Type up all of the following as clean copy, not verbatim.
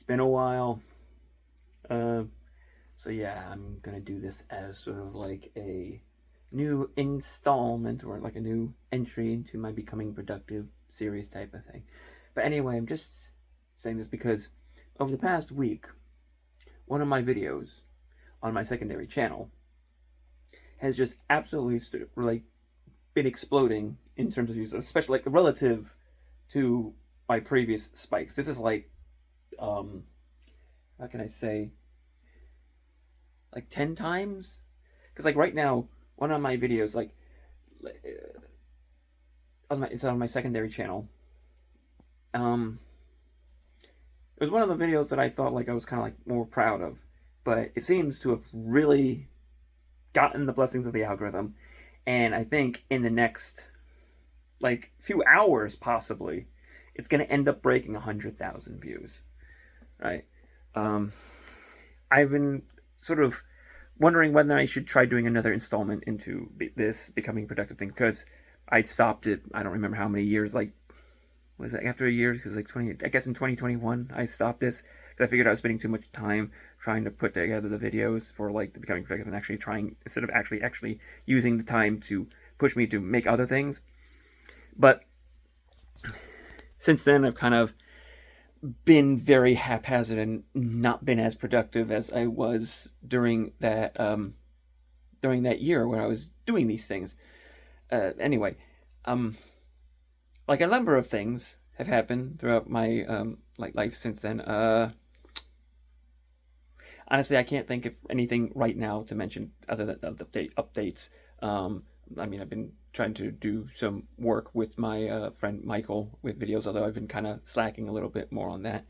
been a while. Uh, so yeah, I'm gonna do this as sort of like a new installment or like a new entry into my Becoming Productive series type of thing. But anyway, I'm just saying this because over the past week, one of my videos on my secondary channel has just absolutely been exploding in terms of views, especially like relative to my previous spikes. This is like um how can I say, like 10 times, because like right now one of my videos it's on my secondary channel. um it was one of the videos that I thought like I was kind of like more proud of, but it seems to have really gotten the blessings of the algorithm, and I think in the next like few hours possibly it's going to end up breaking 100,000 views, right? um I've been sort of wondering whether I should try doing another installment into this Becoming Productive thing, because I'd stopped it. I don't remember how many years. Like, was it after a year? Because like 20, I guess in 2021, I stopped this because I figured I was spending too much time trying to put together the videos for like the Becoming Productive, and actually trying, instead of actually using the time to push me to make other things. But since then, I've kind of been very haphazard and not been as productive as I was during that year when I was doing these things. Anyway, um, like a number of things have happened throughout my like life since then. Honestly, I can't think of anything right now to mention other than the updates. Um, I mean, I've been trying to do some work with my friend Michael with videos, although I've been kind of slacking a little bit more on that.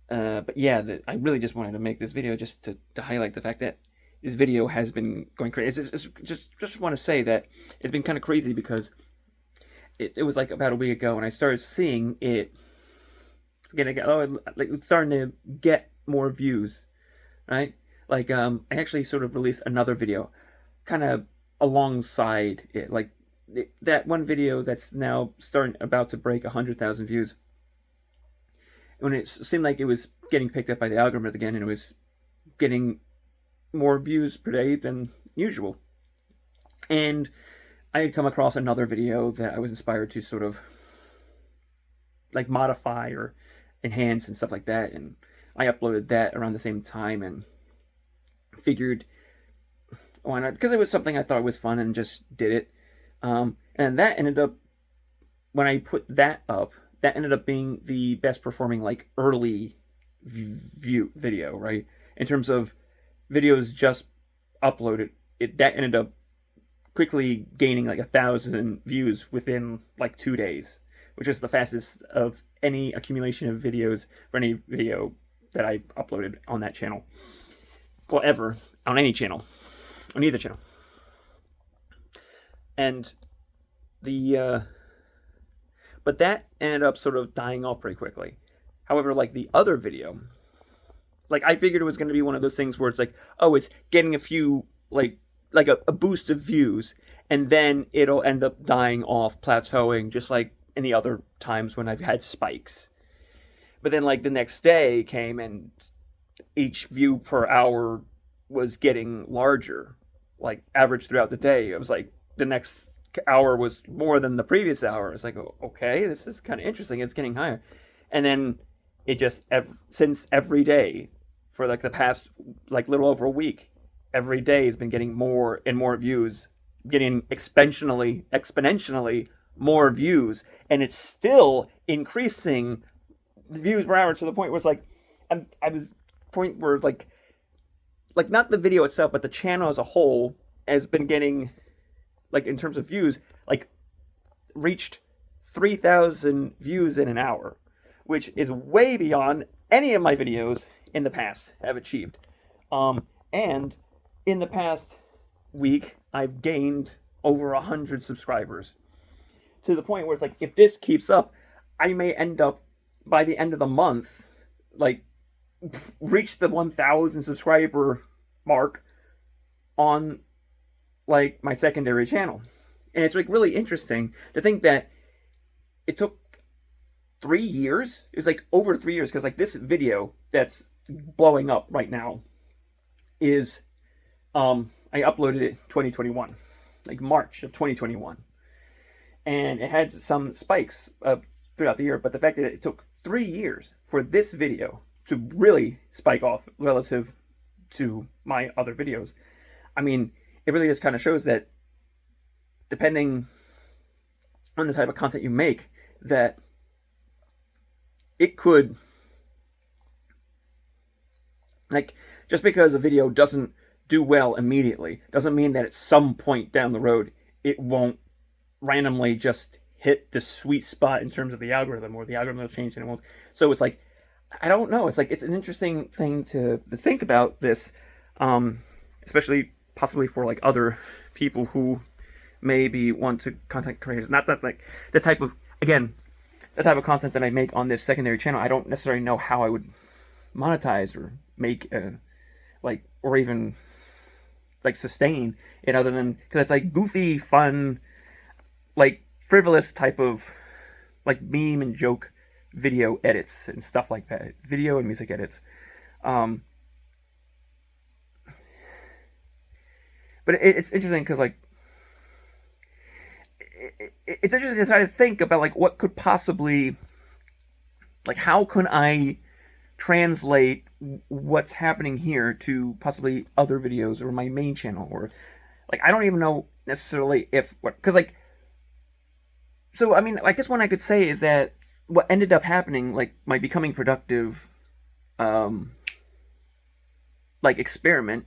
But yeah, I really just wanted to make this video just to highlight the fact that this video has been going crazy. Just want to say that it's been kind of crazy because it was like about a week ago when I started seeing it it's starting to get more views, right? Like I actually sort of released another video, kind of alongside it, like that one video that's now starting about to break 100,000 views. When it seemed like it was getting picked up by the algorithm again, and it was getting more views per day than usual. And I had come across another video that I was inspired to sort of like modify or enhance and stuff like that, and I uploaded that around the same time and figured why not, because it was something I thought was fun and just did it. And that ended up, when I put that up, that ended up being the best performing like early view video, right? In terms of videos just uploaded, that ended up quickly gaining like 1,000 views within like 2 days, which is the fastest of any accumulation of videos for any video that I uploaded on that channel, well, ever on any channel, on either channel. And the but that ended up sort of dying off pretty quickly. However, like the other video, like I figured it was going to be one of those things where it's like, oh, it's getting a few like a boost of views, and then it'll end up dying off, plateauing, just like in the other times when I've had spikes. But then like the next day came and each view per hour was getting larger, like average throughout the day. It was like the next hour was more than the previous hour. It's like, oh, okay, this is kind of interesting. It's getting higher. And then it just, since every day for like the past like little over a week, every day has been getting more and more views, getting exponentially more views, and it's still increasing the views per hour to the point where it's like I was point where like not the video itself, but the channel as a whole has been getting, like in terms of views, like reached 3,000 views in an hour, which is way beyond any of my videos in the past have achieved. And in the past week, I've gained over 100 subscribers, to the point where it's like, if this keeps up, I may end up by the end of the month, like reach the 1,000 subscriber mark on like my secondary channel. And it's like really interesting to think that it took 3 years. It was like over 3 years, because like this video that's blowing up right now is I uploaded it 2021, like March of 2021, and it had some spikes throughout the year. But the fact that it took 3 years for this video to really spike off relative to my other videos, I mean, it really just kind of shows that depending on the type of content you make, that it could, like, just because a video doesn't do well immediately doesn't mean that at some point down the road it won't randomly just hit the sweet spot in terms of the algorithm, or the algorithm will change and it won't. So it's like, I don't know. It's like, it's an interesting thing to think about this, especially possibly for like other people who maybe want to content creators. Not that like the type of, again, the type of content that I make on this secondary channel, I don't necessarily know how I would monetize or make like, or even like sustain it, other than because it's like goofy, fun, like frivolous type of like meme and joke video edits and stuff like that, video and music edits. But it's interesting because like it's interesting to try to think about like what could possibly, like, how can I translate what's happening here to possibly other videos or my main channel, or like, I don't even know necessarily if what, because like, so I mean, I guess one I could say is that what ended up happening, like my becoming productive like experiment,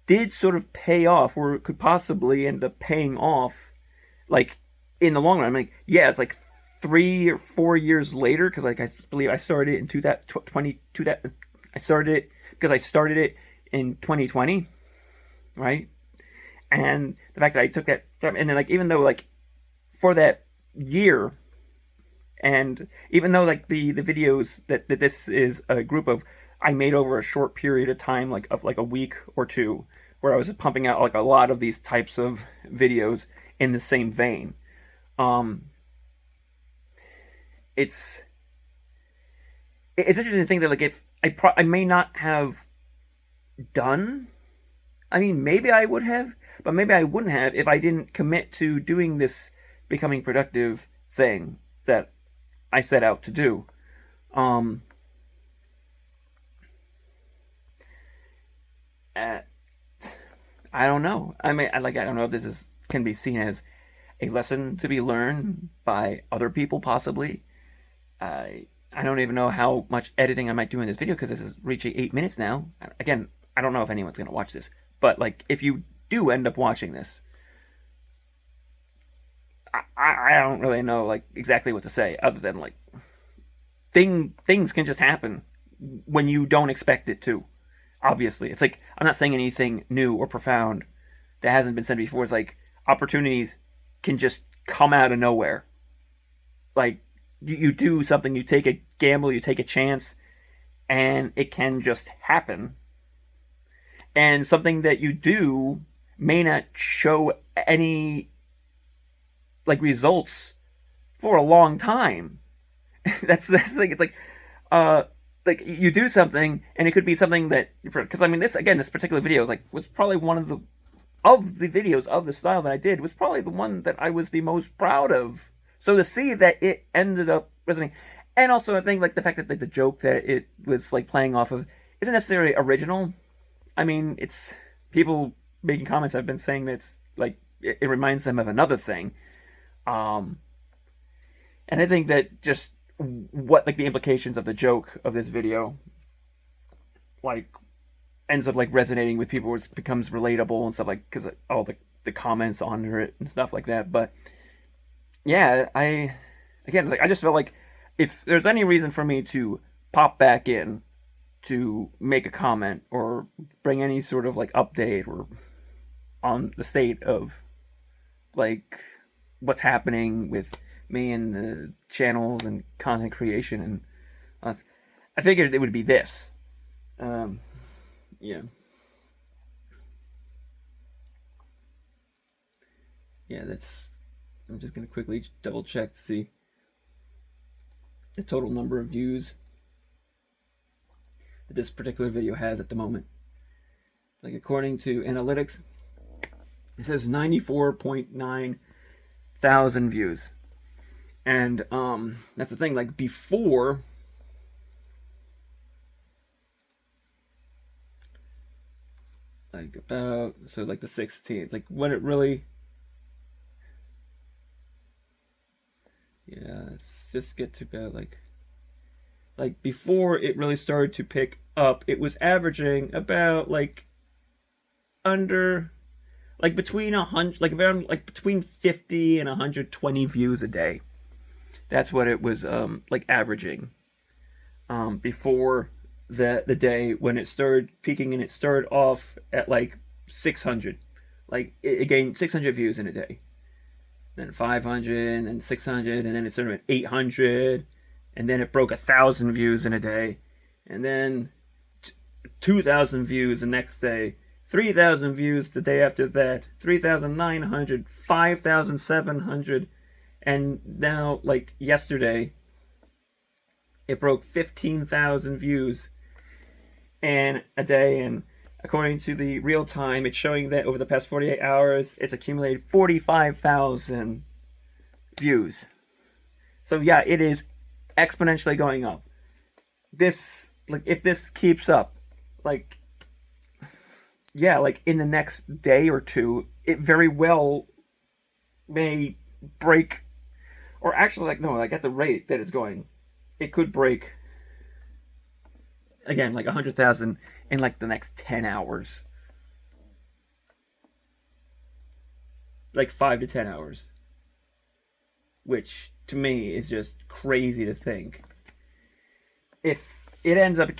did sort of pay off, or could possibly end up paying off, like in the long run. I mean, yeah, it's like 3 or 4 years later, because like I believe I started it in 2020. I started it because I started it in 2020, right? And the fact that I took that, and then like, even though like for that year, and even though like the videos that this is a group of, I made over a short period of time, like of like a week or two, where I was pumping out like a lot of these types of videos in the same vein. It's interesting to think that like, if I may not have done, I mean, maybe I would have, but maybe I wouldn't have if I didn't commit to doing this becoming productive thing that I set out to do. Um, uh, I don't know. I mean, I don't know if this is can be seen as a lesson to be learned by other people, possibly. I don't even know how much editing I might do in this video, because this is reaching 8 minutes now. Again, I don't know if anyone's gonna watch this, but like, if you do end up watching this, I don't really know like exactly what to say, other than like, things can just happen when you don't expect it to. Obviously, it's like, I'm not saying anything new or profound that hasn't been said before. It's like, opportunities can just come out of nowhere. Like, you do something, you take a gamble, you take a chance, and it can just happen. And something that you do may not show any like results for a long time. That's the thing. It's uh like, you do something, and it could be something that, because I mean, this particular video was probably one of the videos of the style that I did, was probably the one that I was the most proud of. So to see that it ended up resonating, and also I think like the fact that like the joke that it was like playing off of isn't necessarily original. I mean, it's people making comments have been saying that it's like it reminds them of another thing. Um, and I think that just what like the implications of the joke of this video like ends up like resonating with people, where it becomes relatable and stuff, like, because all the comments under it and stuff like that. But yeah, again, it's like, I just felt like if there's any reason for me to pop back in to make a comment or bring any sort of like update or on the state of like what's happening with me and the channels and content creation and us, I figured it would be this. Yeah. Yeah, that's. I'm just gonna quickly double check to see. the total number of views that this particular video has at the moment. Like according to analytics, it says 94.9 thousand views. And that's the thing, like before, like about, so like the 16th, like when it really, yeah, let's just get to about like before it really started to pick up, it was averaging about like under, like between 100, like around like between 50 and 120 views a day. That's what it was like averaging before the day when it started peaking, and it started off at like 600. Like it gained 600 views in a day. Then 500 and 600, and then it started at 800, and then it broke 1,000 views in a day, and then 2,000 views the next day, 3,000 views the day after that, 3,900, 5,700, and now, like yesterday, it broke 15,000 views in a day. And according to the real time, it's showing that over the past 48 hours, it's accumulated 45,000 views. So yeah, it is exponentially going up. This, like, if this keeps up, like, yeah, like in the next day or two, it very well may break. Or actually, like, no, like at the rate that it's going, it could break, again, like 100,000 in like the next 10 hours. Like 5 to 10 hours. Which, to me, is just crazy to think. If it ends up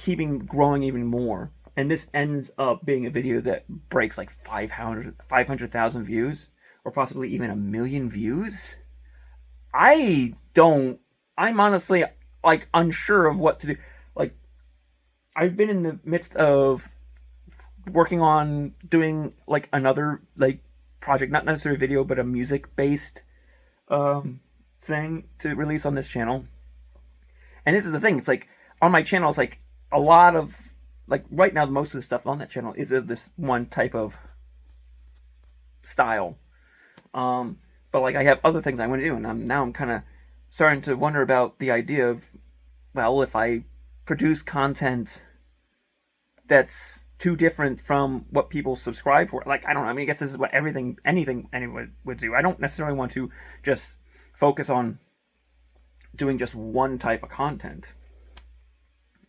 growing even more, and this ends up being a video that breaks like 500,000 views, or possibly even 1 million views, I'm honestly like unsure of what to do. Like, I've been in the midst of working on doing like another like project, not necessarily video, but a music based thing to release on this channel. And this is the thing, it's like on my channel, it's like a lot of, like right now, most of the stuff on that channel is of this one type of style. But like I have other things I want to do, and I'm kind of starting to wonder about the idea of, well, if I produce content that's too different from what people subscribe for, like, I don't know, I mean, I guess this is what anything anyone would do. I don't necessarily want to just focus on doing just one type of content,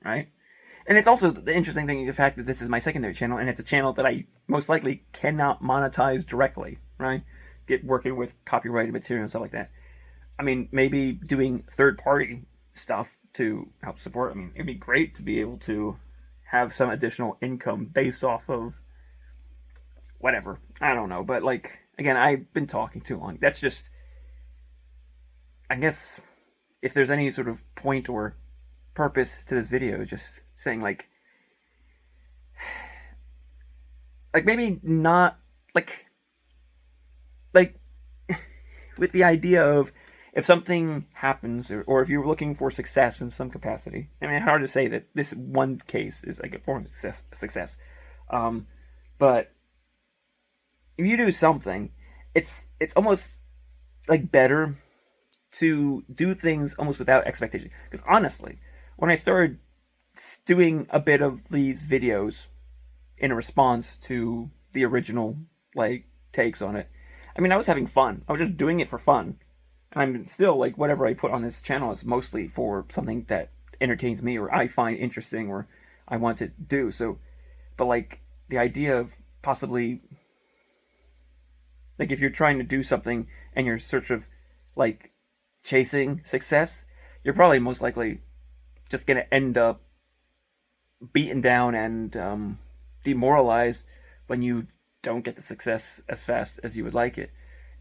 right? And it's also the interesting thing, the fact that this is my secondary channel, and it's a channel that I most likely cannot monetize directly, right? Get working with copyrighted material and stuff like that. I mean, maybe doing third-party stuff to help support. I mean, it'd be great to be able to have some additional income based off of whatever. I don't know. But, like, again, I've been talking too long. That's just, I guess, if there's any sort of point or purpose to this video, just saying, like maybe not, like with the idea of, if something happens, or if you're looking for success in some capacity, I mean, hard to say that this one case is like a form of success. But if you do something, it's almost like better to do things almost without expectation. Because honestly, when I started doing a bit of these videos in a response to the original like takes on it, I mean, I was having fun. I was just doing it for fun. And I'm still, like, whatever I put on this channel is mostly for something that entertains me, or I find interesting, or I want to do. So, but, like, the idea of possibly, like, if you're trying to do something and you're search of, like, chasing success, you're probably most likely just going to end up beaten down and demoralized when you don't get the success as fast as you would like it.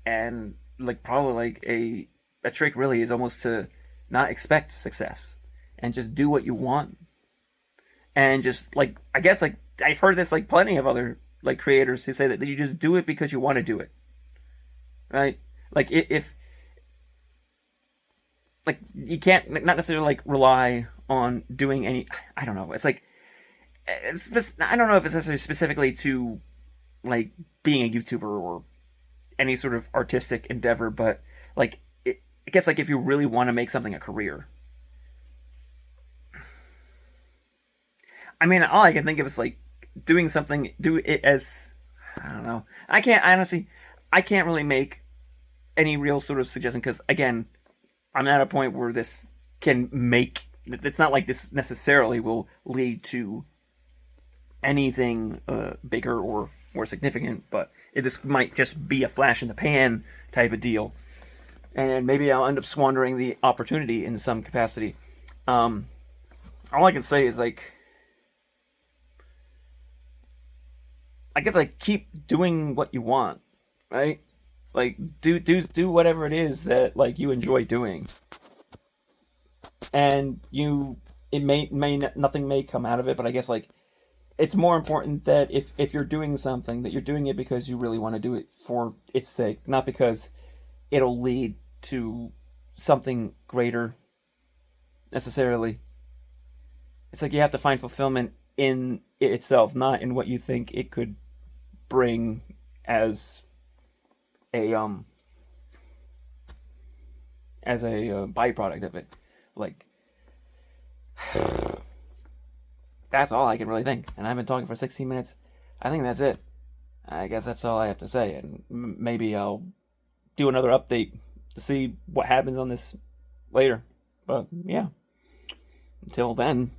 And like, probably like a trick really is almost to not expect success and just do what you want. And just, like, I guess, like, I've heard this, like, plenty of other, like, creators who say that you just do it because you want to do it, right? Like, if like you can't not necessarily like rely on doing any. I don't know. It's like I don't know if it's necessarily specifically to like being a YouTuber or any sort of artistic endeavor, but like I guess like if you really want to make something a career, I mean, all I can think of is like doing something, do it as I don't know. I can't really make any real sort of suggestion because again, I'm at a point where this can make. It's not like this necessarily will lead to anything bigger or more significant, but this might just be a flash in the pan type of deal, and maybe I'll end up squandering the opportunity in some capacity. Um, all I can say is like I guess like keep doing what you want, right? Like do whatever it is that like you enjoy doing, and it may nothing may come out of it, but I guess like it's more important that if you're doing something that you're doing it because you really want to do it for its sake, not because it'll lead to something greater necessarily. It's like you have to find fulfillment in it itself, not in what you think it could bring as a byproduct of it. Like that's all I can really think. And I've been talking for 16 minutes. I think that's it. I guess that's all I have to say. And maybe I'll do another update to see what happens on this later. But yeah, until then.